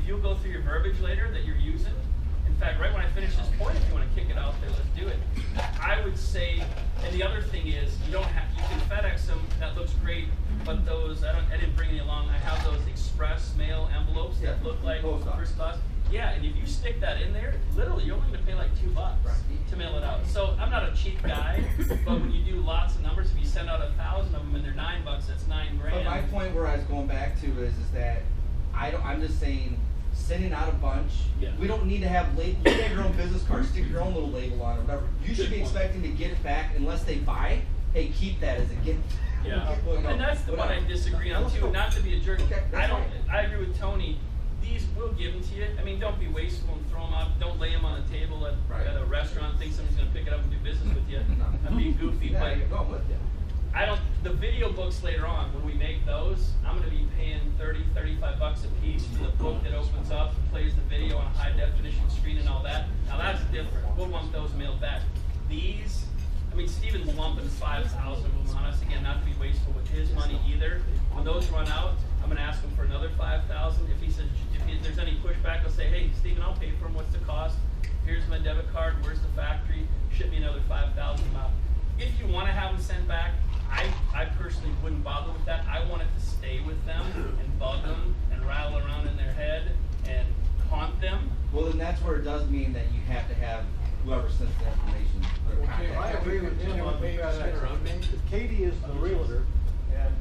if you'll go through your verbiage later that you're using, in fact, right when I finish this point, if you want to kick it out there, let's do it. I would say, and the other thing is, you can FedEx them, that looks great, but those, I didn't bring any along, I have those express mail envelopes that look like first class. Yeah, and if you stick that in there, literally, you're only going to pay like $2 to mail it out. So I'm not a cheap guy, but when you do lots of numbers, if you send out 1,000 of them and they're $9, that's $9 grand. But my point where I was going back to is that I'm just saying, sending out a bunch. Yeah. We don't need to have labels. You have your own business card, stick your own little label on it, whatever. You should be expecting to get it back unless they buy. Hey, keep that as a gift. Yeah, and that's the one I disagree on too. Not to be a jerk. Okay, I agree with Tony. These will give them to you. I mean, don't be wasteful and throw them out. Don't lay them on the table at a restaurant. Think somebody's going to pick it up and do business with you. I'm being goofy, but the video books later on, when we make those, I'm going to be paying $30, $35 a piece for the book that opens up and plays the video on a high definition screen and all that. Now that's different. We'll want those mailed back. These, I mean, Steven's lumping 5,000 of them on us. Again, not to be wasteful with his money either. When those run out, I'm going to ask him for another 5,000. If there's any pushback, I'll say, hey, Steven, I'll pay for them. What's the cost? Here's my debit card. Where's the factory? Ship me another 5,000 out. If you want to have them sent back, I personally wouldn't bother with that. I want it to stay with them and bug them and rattle around in their head and haunt them. Well, then that's where it does mean that you have to have whoever sends the information. Okay, I agree with him on FedEx. Katie is the realtor, and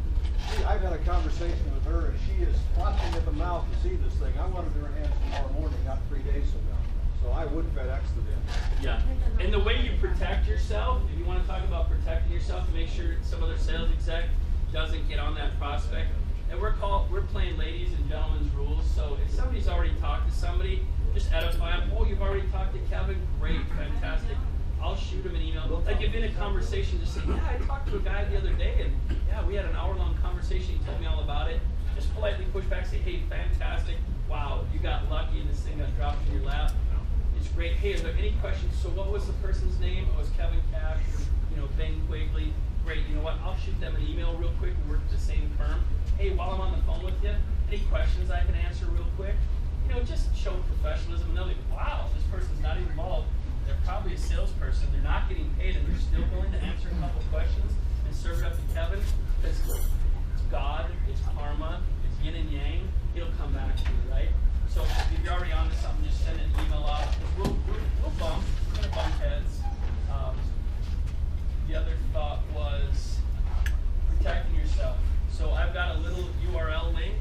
I've had a conversation with her, and she is watching at the mouth to see this thing. I wanted her hands tomorrow morning, not 3 days from now. So I would FedEx to them. Yeah, and the way you protect yourself, if you want to talk about protecting yourself to make sure some other sales exec doesn't get on that prospect, and we're playing ladies and gentlemen's rules, so if somebody's already talked to somebody, just edify them. Oh, you've already talked to Kevin? Great, fantastic. I'll shoot him an email. Like if in a conversation, just say, yeah, I talked to a guy the other day, and yeah, we had an hour-long conversation. He told me all about it. Just politely push back, say, hey, fantastic. Wow, you got lucky and this thing got dropped in your lap. It's great. Hey, are there any questions? So what was the person's name? Oh, it was Kevin Cash or, Ben Quigley. Great. You know what? I'll shoot them an email real quick. We work at the same firm. Hey, while I'm on the phone with you, any questions I can answer real quick? Just show professionalism. And they'll be, wow, this person's not even involved. They're probably a salesperson. They're not getting paid, and they're still willing to answer a couple questions and serve it up to Kevin. It's God, it's karma, it's yin and yang. It'll come back to you, right? So if you're already onto something, just send an email out. We'll bump. We're going to bump heads. The other thought was protecting yourself. So I've got a little URL link.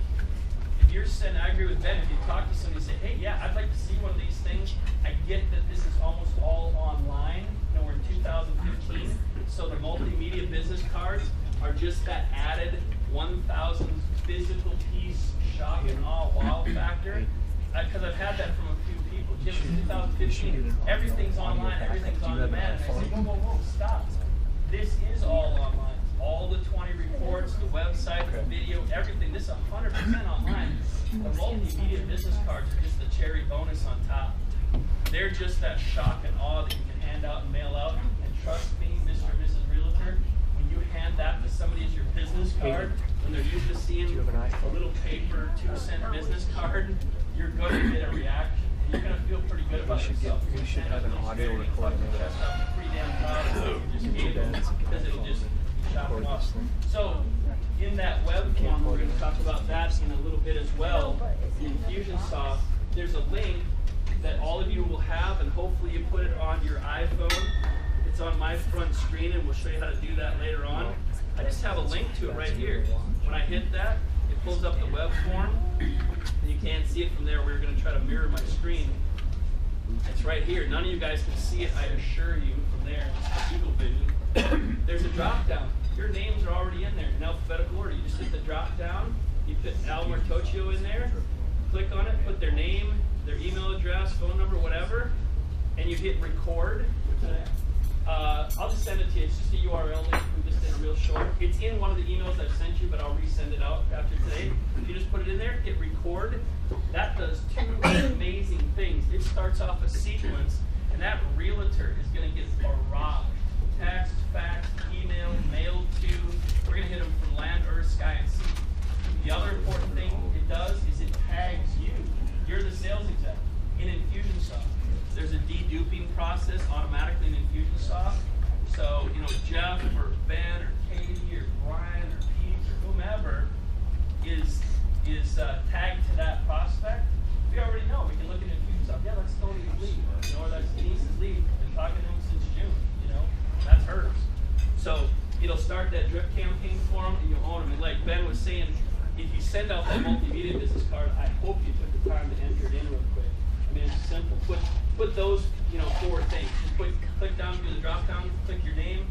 If you're I agree with Ben. If you talk to somebody, say, hey, yeah, I'd like to see one of these things. I get that this is almost all online. We're in 2015, so the multimedia business cards are just that added 1,000 physical piece shock and awe wow factor. Because I've had that from a few people. Jim, it's 2015. Everything's online. Everything's on demand. And I say, whoa, stop. This is all online. All the 20 reports, the website, the video, everything. This is 100% online. The multimedia business cards are just the cherry bonus on top. They're just that shock and awe that you can hand out and mail out. And trust me, Mr. and Mrs. Realtor, when you hand that to somebody as your business card, when they're used to seeing a little paper 2-cent business card, you're going to get a reaction. And you're going to feel pretty good about yourself. We should have an audio recording of that. Pretty damn proud of what you just gave them, because it'll just shock them off. So, in that web form, we're going to talk about that in a little bit as well. The Infusionsoft, there's a link that all of you will have, and hopefully you put it on your iPhone. It's on my front screen, and we'll show you how to do that later on. I just have a link to it right here. When I hit that, it pulls up the web form, and you can't see it from there. We're going to try to mirror my screen. It's right here. None of you guys can see it, I assure you, from there. It's the Google Vision. There's a drop down. Your names are already in there in alphabetical order. You just hit the drop down. You put Al Martocchio in there. Click on it. Put their name, their email address, phone number, whatever, and you hit record. I'll just send it to you. It's just a URL link. We just did a real short. It's in one of the emails I've sent you, but I'll resend it out after today. If you just put it in there, hit record. That does 2 amazing things. It starts off a sequence, and that realtor is going to get barraged. Text, fax, email, mail to. We're going to hit them from land, earth, sky, and sea. The other important thing it does is it tags you. You're send out that multimedia business card, I hope you took the time to enter it in real quick. I mean, it's simple. Put those, 4 things. Just click down, do the drop down, click your name,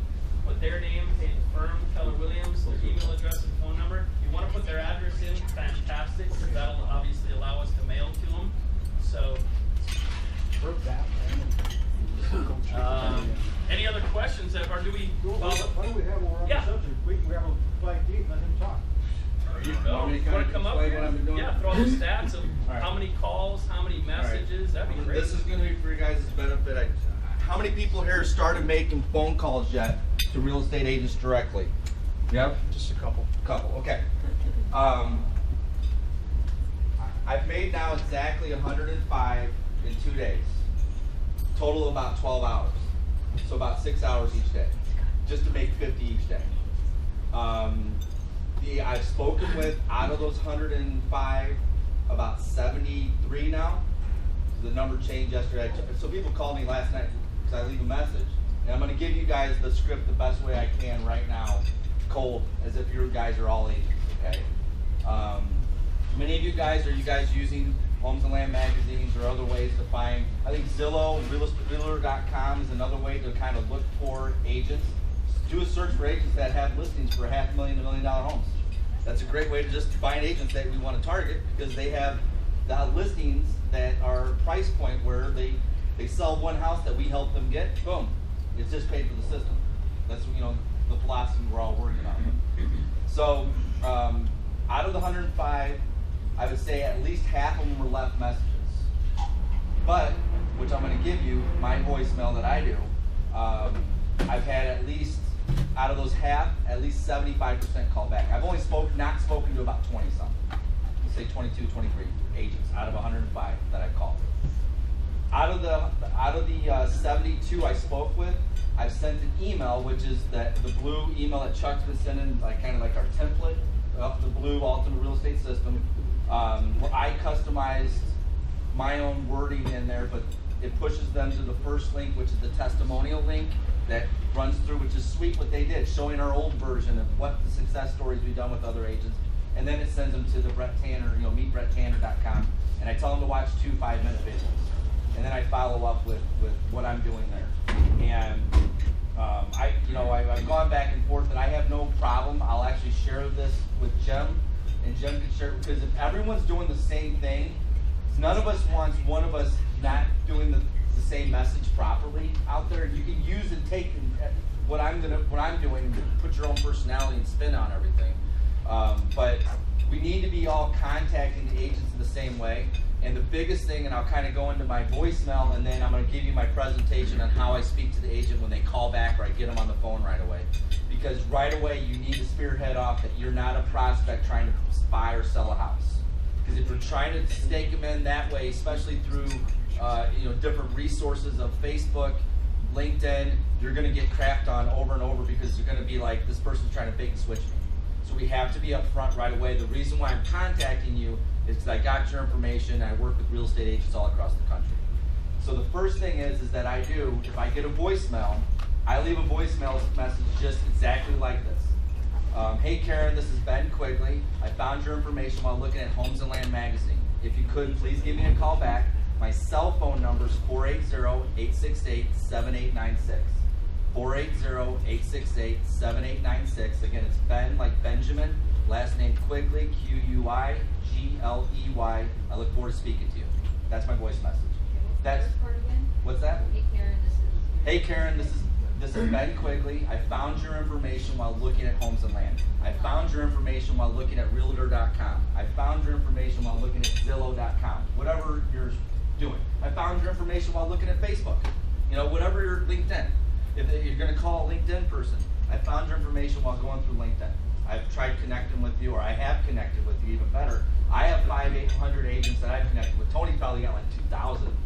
put their name, firm, Keller Williams, their email address and phone number. You want to put their address in, fantastic, because that'll obviously allow us to mail to them. So, any other questions, or do we? Why don't we have, we're on the subject, we have a Mike Deep, let him talk. You want to come up here? Yeah, throw the stats of how many calls, how many messages, that'd be great. This is going to be for your guys' benefit. How many people here started making phone calls yet to real estate agents directly? Yep. Just a couple. Couple, okay. I've made now exactly 105 in 2 days. Total about 12 hours. So about 6 hours each day. Just to make 50 each day. I've spoken with, out of those 105, about 73 now. The number changed yesterday. So people called me last night because I leave a message. And I'm going to give you guys the script the best way I can right now, cold, as if you guys are all agents, okay? Many of you guys, are you guys using Homes and Land magazines or other ways to find? I think Zillow, Realtor.com is another way to kind of look for agents. Do a search for agents that have listings for $500,000 to $1 million homes. That's a great way to just find agents that we want to target, because they have the listings that are price point where they sell one house that we help them get, boom, it's just paid for the system. That's the philosophy we're all working on. So out of the 105, I would say at least half of them were left messages. But, which I'm going to give you, my voicemail that I do, I've had at least, out of those half, at least 75% call back. I've only not spoken to about 20-something. Let's say 22, 23 agents out of 105 that I've called. Out of the 72 I spoke with, I've sent an email, which is the blue email that Chuck's been sending, kind of like our template of the blue Ultimate Real Estate System, where I customized my own wording in there, but it pushes them to the first link, which is the testimonial link that runs through, which is sweet what they did, showing our old version of what the success stories we've done with other agents. And then it sends them to the Brett Tanner, meetbretttanner.com, and I tell them to watch 2 5-minute videos. And then I follow up with what I'm doing there. And I've gone back and forth, and I have no problem. I'll actually share this with Jim, and Jim can share it, because if everyone's doing the same thing, none of us wants one of us not doing the same message properly out there. You can use and take what I'm doing, and put your own personality and spin on everything. But we need to be all contacting the agents in the same way. And the biggest thing, and I'll kind of go into my voicemail, and then I'm going to give you my presentation on how I speak to the agent when they call back or I get them on the phone right away. Because right away you need to spearhead off that you're not a prospect trying to buy or sell a house. Because if you're trying to stake them in that way, especially through different resources of Facebook, LinkedIn, you're going to get crapped on over and over, because you're going to be like, this person's trying to bait and switch me. So we have to be upfront right away. The reason why I'm contacting you is because I got your information. I work with real estate agents all across the country. So the first thing is that I do, if I get a voicemail, I leave a voicemail message just exactly like this. Hey Karen, this is Ben Quigley. I found your information while looking at Homes and Land magazine. If you could, please give me a call back. My cell phone number is 480-868-7896. 480-868-7896. Again, it's Ben, like Benjamin, last name Quigley, Q-U-I-G-L-E-Y. I look forward to speaking to you. That's my voice message. That's what's that? Hey Karen, this is Ben Quigley. I found your information while looking at Homes and Land. I found your information while looking at Realtor.com. I found your information while looking at Zillow.com. Whatever you're doing. I found your information while looking at Facebook. Whatever your LinkedIn. If you're going to call a LinkedIn person, I found your information while going through LinkedIn. I've tried connecting with you, or I have connected with you even better. I have 500-800 agents that I've connected with. Tony probably got like 2,000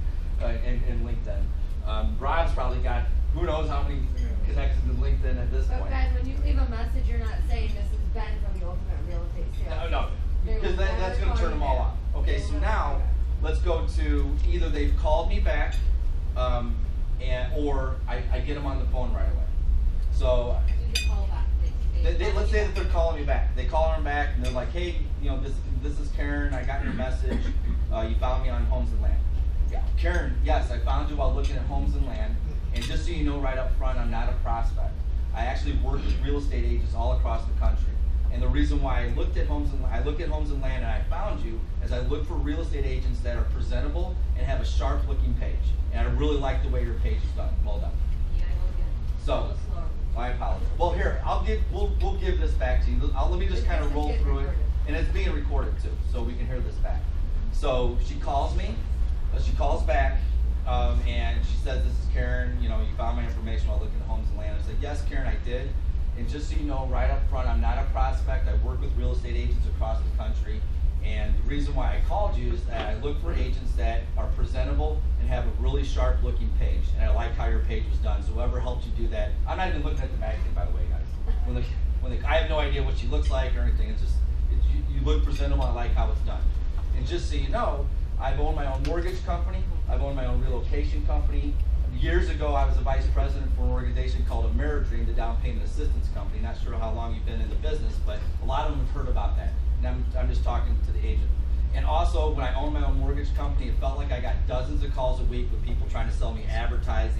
in LinkedIn. Rob's probably got who knows how many connections in LinkedIn at this point. But guys, when you leave a message, you're not saying this is Ben from the Ultimate Real Estate Sales. No, because that's going to turn them all off. Okay, so now let's go to either they've called me back, or I get them on the phone right away. So You call back. let's say that they're calling me back. They call them back and they're like, hey, you know, this is Karen, I got your message, you found me on Homes and Land. Yeah, Karen, yes, I found you while looking at Homes and Land, and just so you know right up front, I'm not a prospect. I actually work with real estate agents all across the country. And the reason why I look at Homes and Land and I found you is I look for real estate agents that are presentable and have a sharp looking page. And I really like the way your page is done. Well done. You gotta go again. So, A little slower. I apologize. Well, here, we'll give this back to you. Let me just kind of roll through it. And it's being recorded too, so we can hear this back. So she calls me, she calls back, and she says, this is Karen, you know, you found my information while looking at Homes and Land. I said, yes, Karen, I did. And just so you know, right up front, I'm not a prospect. I work with real estate agents across the country. And the reason why I called you is that I look for agents that are presentable and have a really sharp looking page. And I like how your page was done. So whoever helped you do that, I'm not even looking at the magazine, by the way, guys. I have no idea what she looks like or anything. It's just, you look presentable. I like how it's done. And just so you know, I've owned my own mortgage company. I've owned my own relocation company. Years ago, I was a vice president for an organization called Ameridream, the down payment assistance company. Not sure how long you've been in the business, but a lot of them have heard about that. And I'm just talking to the agent. And also, when I owned my own mortgage company, it felt like I got dozens of calls a week with people trying to sell me advertising.